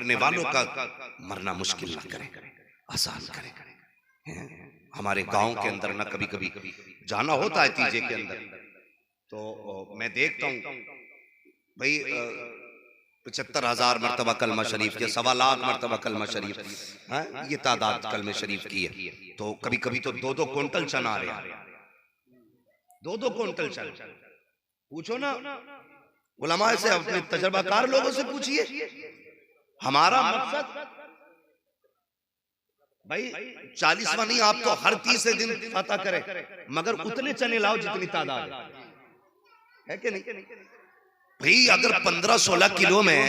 मरने वालों का मरना मुश्किल ना करें, आसान करें। हमारे गांव के अंदर ना कभी कभी जाना होता है तीजे के अंदर, तो मैं देखता हूँ भाई 75,000 मरतबा कलमा शरीफ या 1.25 लाख मरतबा कलमा शरीफ, ये तादाद कलमे शरीफ की है। तो कभी कभी तो 2-2 क्विंटल चना आ रहा है, 2-2 क्विंटल चना। पूछो ना उलमा से, अपने तजर्बाकार लोगों से पूछिए। हमारा मकसद भाई 40वां नहीं, आप तो हर 30 दिन फतह करें, मगर उतने चने लाओ जितनी तादाद है कि नहीं भाई। अगर 15-16 किलो में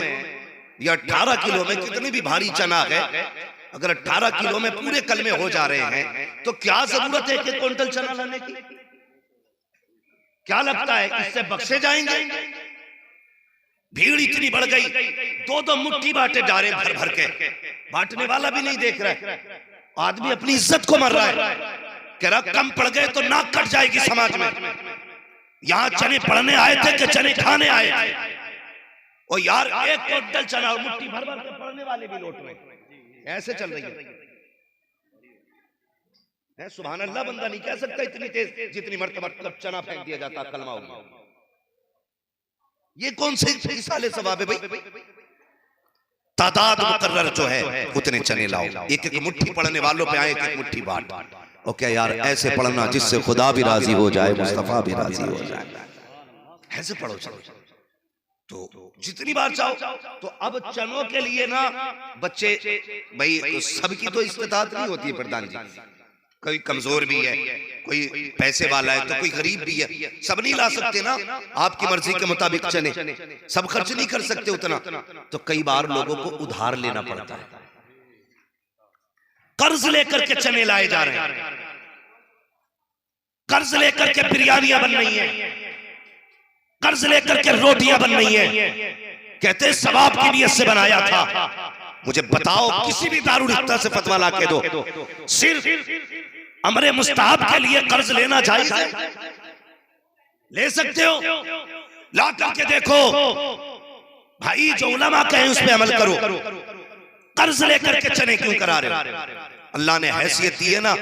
या 18 किलो में, कितनी भी भारी चना है, अगर 18 किलो में पूरे कलमे हो जा रहे हैं तो क्या जरूरत है कि क्विंटल चना लाने की? क्या लगता है इससे बख्शे जाएंगे? भीड़ इतनी बढ़ गई, 2-2 मुट्ठी बांटे जा रहे भर भर के, बांटने वाला भी नहीं देख रहा है। आदमी अपनी इज्जत को मर रहा है, कह रहा कम पड़ गए तो नाक कट जाएगी समाज में। यहाँ चने पढ़ने आए थे कि चने खाने आए? और यार 1 क्विंटल चना और मुट्ठी भर भर के पढ़ने वाले भी लौट रहे, ऐसे चल रही है। सुभान अल्लाह बंदा नहीं कह सकता इतनी तेज, जितनी मर्तबा चना फेंक दिया जाता कलमा हो गया। ये कौन से साले सवाब है भाई? तादाद मुकर्रर जो है उतने चने लाओ, एक एक मुट्ठी पढ़ने वालों पे आए, एक एक मुट्ठी बांट। और क्या यार ऐसे पढ़ना जिससे खुदा भी राजी हो जाए, मुस्तफा भी राजी हो जाए, ऐसे पढ़ो। चलो तो जितनी बार चाहो। तो अब चनों के लिए ना बच्चे भाई, सबकी तो इस्तेताअत नहीं होती है प्रधान जी, कोई कमजोर भी है, कोई पैसे वाला है, तो कोई गरीब भी है, सब नहीं ला सकते ना आपकी मर्जी के मुताबिक चने, सब खर्च नहीं कर सकते उतना। तो कई बार लोगों को उधार लेना पड़ता है, कर्ज लेकर के चने लाए जा रहे हैं, कर्ज लेकर के बिरयानियां बन रही हैं, कर्ज लेकर के रोटियां बन रही हैं, कहते सवाब की नियत से बनाया था। मुझे बताओ किसी भी दारुल इफ्ता से फतवा ला के दो, सिर्फ अमरे मुस्ताहब के लिए कर्ज लेना जायज है? ले सकते हो, ला करके देखो भाई, जो उलमा कहे उस पे अमल करो। कर्ज लेकर के चने क्यों करा रहे हो? अल्लाह ने हैसियत दी है ना,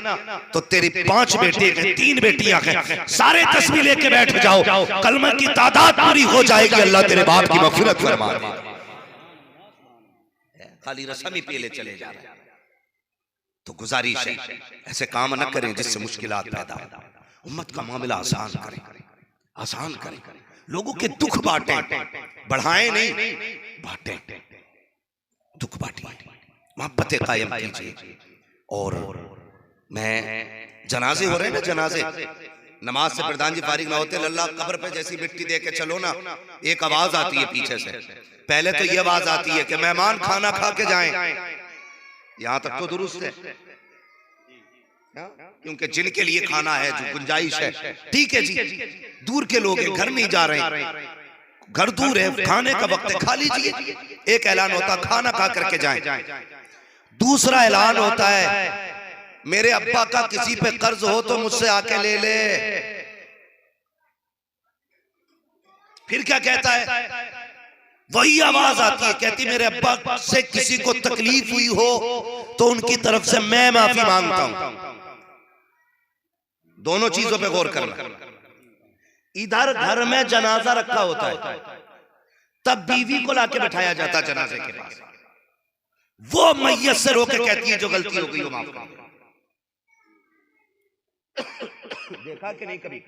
तो तेरी 5 बेटे हैं, 3 बेटियां हैं, सारे तस्बीह लेके बैठ जाओ, कलमा की तादाद पूरी हो जाएगी, अल्लाह तेरे बाप की मग़फ़िरत फरमा दे। खाली रस्म ही पीले चले जा रहे हैं। तो गुजारिश है ऐसे काम न करें जिससे मुश्किलात पैदा हो। उम्मत का मामला आसान करें, आसान करें, लोगों के दुख बांटें, बढ़ाएं नहीं, बांटें, दुख बांटिए, मोहब्बतें कायम कीजिए। और मैं जनाजे हो रहे हैं ना, जनाजे, नमाज से प्रधान जी फारिग ना होते, अल्लाह कब्र पे जैसी मिट्टी दे के चलो ना, एक आवाज आती है पीछे से। पहले तो ये आवाज आती है कि मेहमान खाना खा के जाएं, यहां तक तो दुरुस्त है, क्योंकि जिनके लिए खाना है, जो गुंजाइश है, ठीक है जी, दूर के लोग हैं, घर नहीं जा रहे, घर दूर है, खाने का वक्त है, खा लीजिए। एक ऐलान होता खाना खा करके जाएं। दूसरा ऐलान होता है मेरे अब्बा का किसी पे कर्ज हो तो मुझसे आके ले ले। फिर क्या कहता है? वही आवाज आती है, कहती मेरे अब्बा से किसी को तकलीफ हुई हो तो उनकी तरफ से मैं माफी मांगता हूं। दोनों चीजों पे गौर करना। इधर घर में जनाजा रखा होता है, तब बीवी को लाके बैठाया जाता जनाजे के पास, वो मैयत से रोके कहती है जो गलती हो गई वो माफ कर। देखा कि नहीं कभी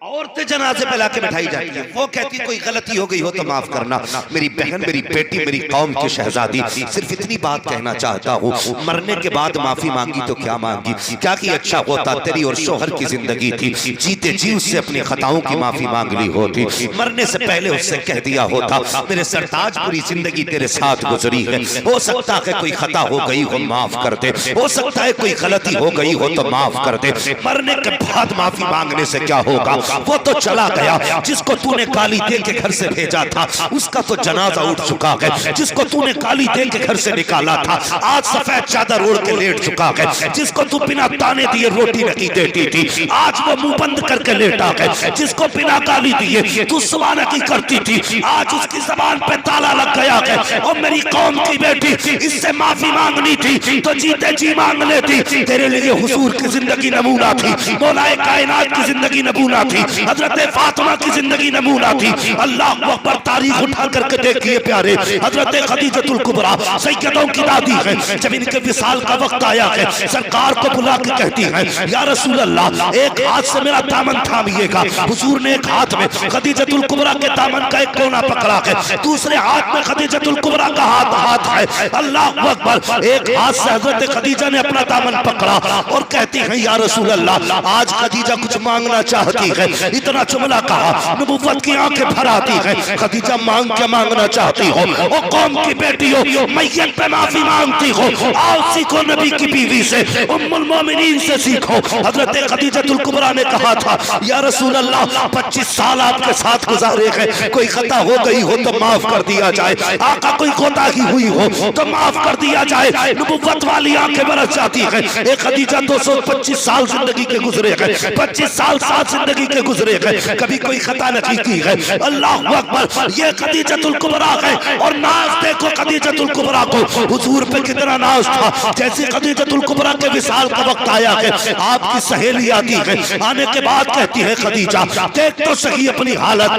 औरतें जनाजे पे लाके बैठाई जाती है, वो कहती कोई गलती हो गई हो तो माफ करना। मेरी बहन, मेरी बेटी, मेरी कौम की शहजादी, सिर्फ इतनी बात कहना चाहता हूँ, मरने के बाद माफी मांगी तो क्या मांगी, क्या कि अच्छा होता तेरी और शोहर की जिंदगी थी, जीते जी उससे अपनी खताओं की माफी मांग ली होती, मरने से पहले उससे कह दिया होता मेरे सरताज पूरी जिंदगी तेरे साथ गुजरी है, हो सकता है कोई खता हो गई हो माफ कर दे, हो सकता है कोई गलती हो गई हो तो माफ कर दे। मरने के बाद माफी मांगने से क्या होगा? वो तो चला गया। जिसको तूने गाली दे के घर से भेजा था उसका तो जनाजा उठ चुका है। जिसको तूने गाली दे के घर से निकाला था आज सफेद चादर ओढ़ के लेट चुका है। जिसको तू बिना ताने दिए रोटी नहीं देती थी आज वो मुंह बंद करके लेटा है। जिसको बिना गाली दिए तू सवाल की करती थी आज उसकी जबान पे ताला लग गया है। और मेरी कौम की बेटी इससे माफी मांगनी थी तो जीते जी मांग लेती। तेरे लिए हुजूर की जिंदगी नमूना थी, मौलाए कायनात की जिंदगी नमूना थी, हजरत फातिमा की जिंदगी नमूना थी। अल्लाह अकबर, तारीख उठा करके देखिए प्यारे, हजरत खदीजतुल कुबरा सैयदों की दादी है। जब इनके विसाल का वक्त आया है सरकार को बुला के कहती है या रसूल अल्लाह एक हाथ से मेरा दामन थामिएगा। हुजूर ने एक हाथ में खदीजतुल कुबरा के दामन का एक कोना पकड़ा है, दूसरे हाथ में खदीजतुल कुबरा का हाथ है। अल्लाह अकबर, एक हाथ से हजरत खदीजा ने अपना दामन पकड़ा और कहती है या रसूल अल्लाह आज खदीजा कुछ मांगना चाहती है। इतना जुमला कहा नबुव्वत की आंखें भर आती है। खदीजा मांग क्या मांगना चाहती हो? ओ कौम की बेटी हो, मैयत पे माफी मांगती हो, आओ सीखो नबी की बीवी से, उम्मुल मोमिनीन से सीखो। हजरत खदीजतुल कुबरा ने कहा था या रसूल अल्लाह 25 साल आपके साथ गुजारे हैं, कोई खता हो गई हो तो माफ कर दिया जाए। आका कोई कोताही हुई हो तो माफ कर दिया जाए। नबुव्वत वाली आंखें बरस जाती है। एक खदीजा 225 साल जिंदगी के गुजरे हैं, 25 साल साथ जिंदगी के गुजरे हैं, कभी कोई खता नहीं की है। अल्लाह अकबर, ये खदीजतुल कुबरा है। और नाज देखो खदीजतुल कुबरा को, हुजूर पे कितना नाज था। जैसे खदीजतुल कुबरा के विसाल का वक्त आया है आपकी सहेली आती है, आने के बाद कहती है खदीजा देख तो सही अपनी हालत।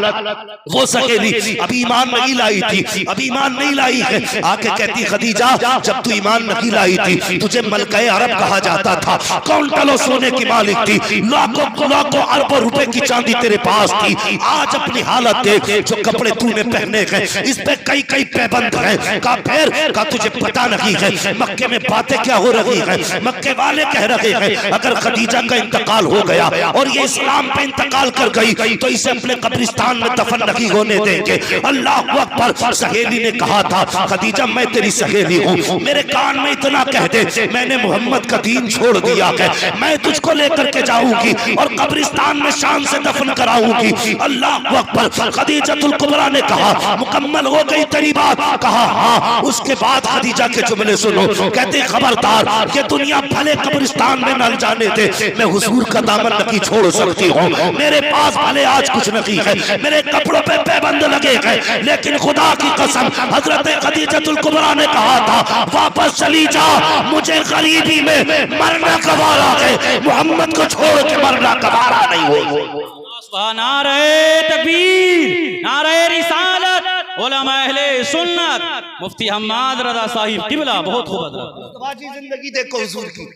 वो सहेली अभी ईमान नहीं लाई थी, अभी ईमान नहीं लाई है, आके कहती खदीजा जब तू ईमान नहीं लाई थी तुझे मलकाए अरब कहा जाता था, काउंटरों सोने की मालिक थी, लाखों अरबों रुपए की चांदी तेरे पास थी। आज अपनी हालत देख, जो कपड़े तूने पहने हैं इस पे कई कई पैबंद हैं। का फिर का तुझे पता नहीं है मक्के में बातें क्या हो रही है? मक्के वाले कह रहे हैं अगर खदीजा का इंतकाल हो गया और ये इस्लाम पे इंतकाल कर गई तो इसे अपने कब्रिस्तान में दफन नहीं होने देंगे। अल्लाह अकबर, सहेली ने कहा था खदीजा मैं तेरी सहेली हूँ, मेरे कान में इतना कह दे मैंने मोहम्मद का दीन छोड़ दिया है, मैं तुझको लेकर के जाऊंगी और कब्रिस्तान में शान से दफन कराऊंगी। अल्लाह अकबर, खदीजतुल कुबरा ने कहा मुकम्मल हो गई तेरी बात? कहा हाँ। उसके बाद खदीजा के जुमले सुनो, कहते खबरदार ये दुनिया भले कब्रिस्तान में न जाने दे, मैं हुजूर का दामन नहीं छोड़ सकती हूँ। मेरे पास भले आज कुछ नहीं है, मेरे कपड़ों पे पैबंद लगे हैं, लेकिन खुदा की कसम हजरत खदीजतुल कुबरा ने कहा था वापस चली जा, मुझे गरीबी में मरना गवारा है, मोहम्मद को छोड़ के मरना गवारा नहीं हो। नारे तकबीर, नारे रिसालत, उलमा अहले सुन्नत, मुफ्ती हम्माद रज़ा साहिब किबला। बहुत खूब जिंदगी देखो हुजूर की,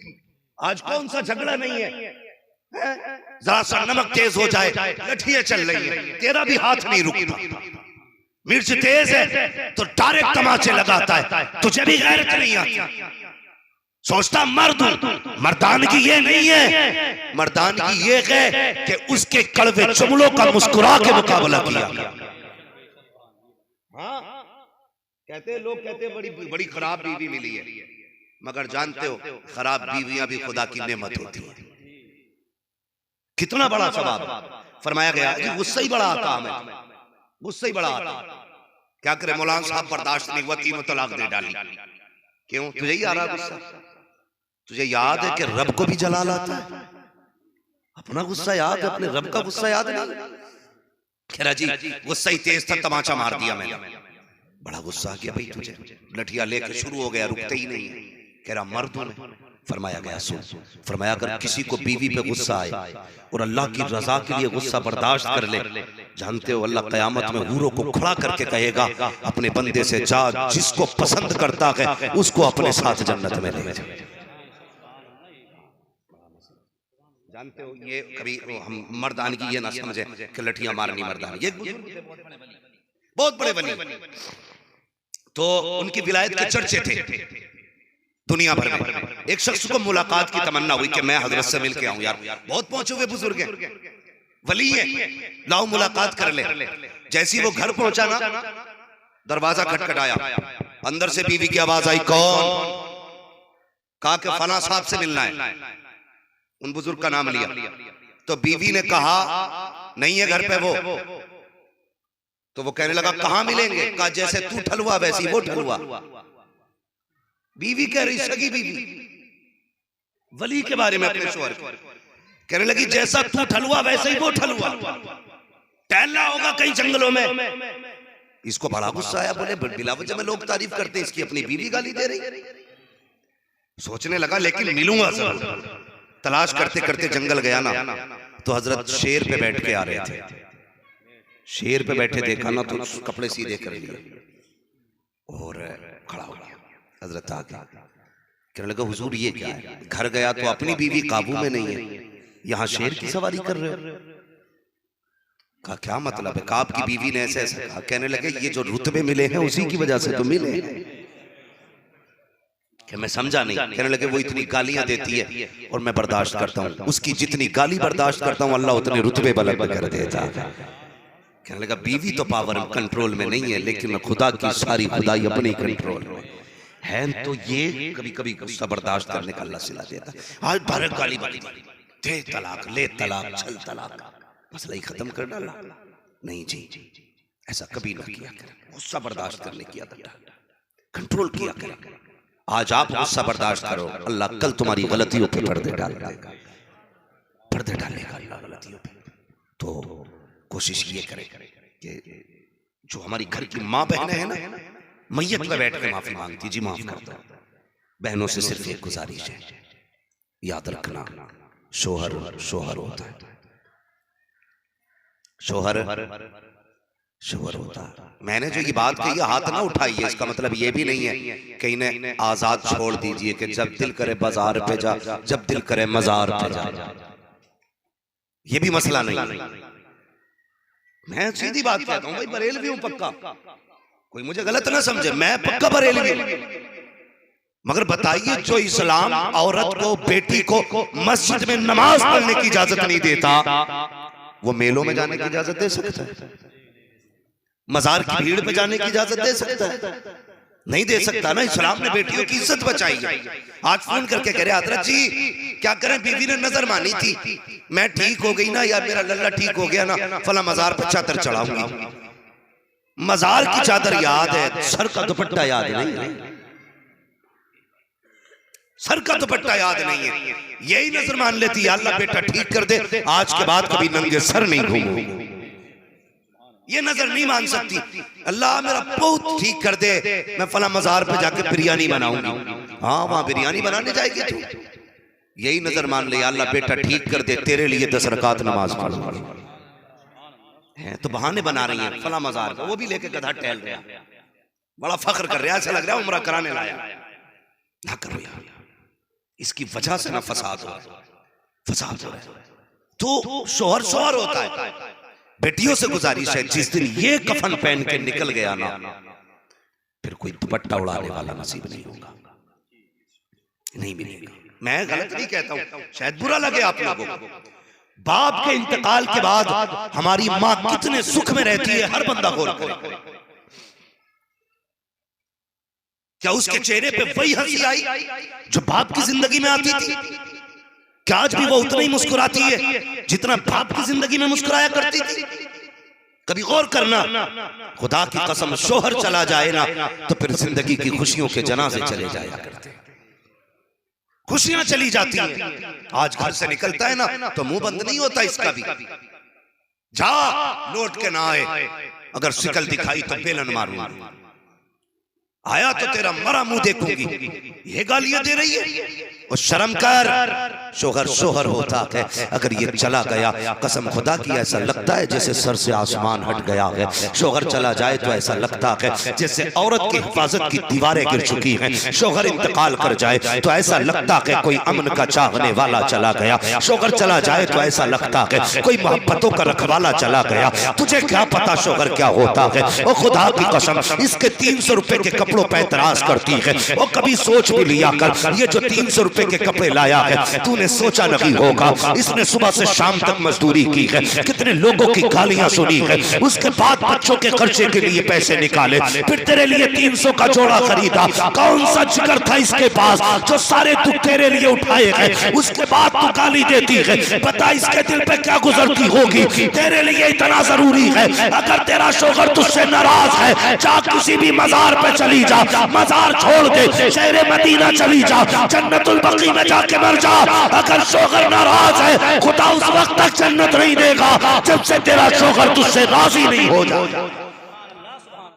आज कौन सा झगड़ा नहीं है, जरा सा नमक तेज हो जाए लठियां चल रही है, तेरा भी हाथ नहीं रुकता। मिर्च तेज है तो डायरेक्ट तमाचे लगाता है, तुझे भी गैरत नहीं आती। सोचता मर्द हूं, मर्दानगी ये नहीं है, मर्दानगी ये है कि उसके कड़वे जुमलों का मुस्कुरा के मुकाबला किया। हाँ, कहते लोग कहते बड़ी बड़ी खराब बीवी मिली है, मगर जानते हो खराब बीवियां भी खुदा की नेमत होती है। कितना बड़ा सवाब फरमाया गया, गुस्सा ही बड़ा काम है, गुस्सा ही बड़ा आता। क्या करे मौलाना साहब बर्दाश्त नहीं हुआ, 3 तलाक दे डाली। क्यों? तुझे ही आ रहा गुस्सा? तुझे याद है कि रब को भी जलाल आता है? अपना गुस्सा याद है, अपने रब का गुस्सा याद नहीं? खैरा जी गुस्सा ही तेज था, तमाचा मार दिया मैंने, बड़ा गुस्सा आ गया भाई तुझे, लठिया लेके शुरू हो गया, रुकते ही नहीं। कह रहा मर्द हूं। फरमाया गया सुन, फरमाया अगर किसी को बीवी पे गुस्सा आए और अल्लाह की रजा के लिए गुस्सा बर्दाश्त कर ले, जानते हो अल्लाह कयामत में हूरों को खड़ा करके कहेगा अपने बंदे से जा, जिसको पसंद करता है उसको अपने साथ जन्नत में ले जा। जानते हो ये कभी हम मर्दानगी ये ना समझे कि लठियां मारनी मर्दानगी, ये बहुत बड़े वली, तो उनकी विलायत के चर्चे थे दुनिया भर में। एक शख्स को मुलाकात की तमन्ना हुई कि मैं हजरत से मिल के आऊं, यार बहुत पहुंचे हुए बुजुर्ग हैं, वली है, लाओ मुलाकात कर ले। जैसी वो घर पहुंचा ना, दरवाजा खटखटाया, अंदर से बीवी की आवाज आई, कौन? कहा कि फला साहब से मिलना है। उन बुजुर्ग का नाम लिया तो बीवी ने कहा नहीं है घर पे वो, तो वो कहने लगा कहां मिलेंगे? कहा जैसे तू ठलुआ वैसी वो ठलुआ। बीवी कह रही, सगी बीवी वली के बारे में अपने शोहर कहने लगी जैसा तू ठलुआ वैसे ही वो ठलुआ, टहलना होगा कहीं जंगलों में। इसको बड़ा गुस्सा आया, बोले बिला वजह में लोग तारीफ करते हैं, इसकी अपनी बीवी गाली दे रही। सोचने लगा लेकिन मिलूंगा जरूर। तलाश करते करते जंगल गया ना, तो हजरत शेर पे बैठ के आ रहे थे। शेर पे बैठे देखा ना तो कपड़े सीधे कर लिए और खड़ा हो गया। हजरत आ गया, कहने लगा हुजूर ये क्या है? घर गया तो अपनी बीवी काबू में नहीं है, यहाँ शेर की सवारी कर रहे हो। कहा क्या मतलब है? कहा आपकी बीवी ने ऐसे ऐसे कहा। कहने लगे ये जो रुतबे मिले हैं उसी की वजह से तो मिले। कि मैं समझा नहीं। कहने लगे वो इतनी गालियां देती है और मैं बर्दाश्त करता हूँ, उसकी जितनी गाली बर्दाश्त करता हूँ अल्लाह उतने रुतबे बुलंद कर देता। कहने लगा बीवी तो पावर कंट्रोल में नहीं है, लेकिन खुदा की सारी खुदाई अपने कंट्रोल में है। तो ये कभी कभी गुस्सा बर्दाश्त करने का अल्लाह सिला देता। आज भारत गाली बाली दे तलाक, ले तलाक, चल तलाक, मसला ही खत्म कर डाला। नहीं जी, ऐसा कभी ना किया करें। गुस्सा बर्दाश्त करने की आदत कंट्रोल किया करें। आज आप गुस्सा बर्दाश्त करो, अल्लाह कल तुम्हारी गलतियों पे पर्दे डाल देगा, पर्दे डालेगा अल्लाह गलतियों पे। तो कोशिश ये करें कि जो हमारी घर की माँ बहनें हैं ना, मैयत पे बैठ के माफी मांगती, जी माफ कर दो। बहनों से सिर्फ एक गुजारिश है, याद रखना शोहर शोहर होता है, शोहर शोहर होता है। मैंने जो ये बात कही है हाथ ना उठाइए, इसका मतलब ये भी नहीं है कि इन्हें आजाद छोड़ दीजिए कि जब दिल करे बाजार पे जा, जब दिल करे मजार पे जा। ये भी मसला नहीं। मैं सीधी बात कहता हूं भाई, बरेलवी हूं पक्का, कोई मुझे गलत ना समझे, मैं पक्का बरेलवी हूं। मगर बताइए जो इस्लाम औरत को, बेटी को मस्जिद में नमाज पढ़ने की इजाजत नहीं देता, वो मेलों में जाने की इजाजत दे सकता है? मजार की भीड़ पे जाने की इजाजत दे सकता है? नहीं दे सकता ना। इस्लाम ने बेटियों की इज्जत बचाई है। आज फोन करके कह रहे हजरत जी क्या करें, बीवी ने नजर मानी थी, मैं ठीक हो गई ना यार, मेरा लल्ला ठीक हो गया ना, फला मजार पे चादर चढ़ाऊंगी। मजार की चादर याद है, सर का दुपट्टा याद नहीं, सर का दुपट्टा याद नहीं है। यही नजर मान लेती, अल्लाह बेटा ठीक कर दे, आज के बाद कभी नंगे सर नहीं घूमूंगी। ये नजर नहीं मान सकती, अल्लाह मेरा बहुत ठीक कर दे, मैं फला मजार पे जाके बिरयानी बनाऊंगी। हाँ वहां बिरयानी बनाने जाएगी तू, यही नजर मान ले, अल्लाह बेटा ठीक कर दे, तेरे लिए 10 रकात नमाज पढ़ूंगी। है तो बहाने बना रही है फला मजार का, वो भी लेके गधा टहल रहा, बड़ा फख्र कर रहा है, ऐसा लग रहा है उम्रा कराने लाया। ना करो यार, इसकी वजह से ना फसाद हो रहा है। तो शोहर शोहर होता है। बेटियों से गुजारिश है, जिस दिन ये कफन पहन के निकल गया ना, फिर कोई दुपट्टा उड़ाने वाला नसीब नहीं होगा, नहीं मिलेगा। मैं गलत नहीं कहता हूं, शायद बुरा लगे आप लोगों को। बाप के इंतकाल के बाद हमारी माँ कितने सुख में रहती है, हर बंदा गौर करे। क्या उसके चेहरे पे वही हंसी आई जो बाप की जिंदगी में आती थी? क्या आज भी वो उतना ही मुस्कुराती है जितना बाप की जिंदगी में मुस्कुराया करती थी? कभी गौर करना, खुदा की कसम शोहर चला जाए ना तो फिर जिंदगी की खुशियों के जनाजे चले जाया करते, खुशियां चली जाती हैं। आज घर से निकलता है ना तो मुंह बंद नहीं होता इसका भी, जा लौट के ना आए, अगर शिकल दिखाई तो बेलन मारूंगा, आया तो तेरा मरा मुंह देखूंगी। ये गालियां दे रही है, और शर्म कर, शोहर शोहर होता है। अगर ये चला गया, कसम खुदा की ऐसा लगता है जैसे सर से आसमान हट गया है। शोहर चला जाए तो ऐसा लगता है जैसे औरत की हिफाजत की दीवारें गिर चुकी हैं। शोहर इंतकाल कर जाए तो ऐसा लगता है कोई अमन का चाहने वाला चला गया। शोहर चला जाए तो ऐसा लगता है कोई मोहब्बतों का रखवाला चला गया। तुझे क्या पता शोहर क्या होता है? ओ खुदा की कसम, इसके 300 रुपए के कपड़ों पर एतराज करती है। वो कभी सोच भी लिया कर, ये जो 300 रुपए रुपए के कपड़े लाया है, तूने सोचा नहीं होगा इसने सुबह से शाम तक मजदूरी की है, कितने लोगों की गालियां सुनी है, उसके बाद बच्चों के खर्चे के लिए पैसे निकाले, फिर तेरे लिए 300 का जोड़ा खरीदा। कौन सा जिगर था इसके पास जो सारे दुख तेरे लिए उठाए हैं, उसके बाद तू गाली देती है। पता इसके दिल पे क्या गुजरती होगी। तेरे लिए इतना जरूरी है, अगर तेरा शोहर तुझसे नाराज है, जा किसी भी मजार पे चली जा, मजार छोड़ दे, शहर मदीना चली जा, जन्नतुल बकी में जाके मर जा। अगर शोहर नाराज है, खुदा उस वक्त तक जन्नत नहीं देगा जब से तेरा शोहर तुझसे राजी नहीं हो जाए।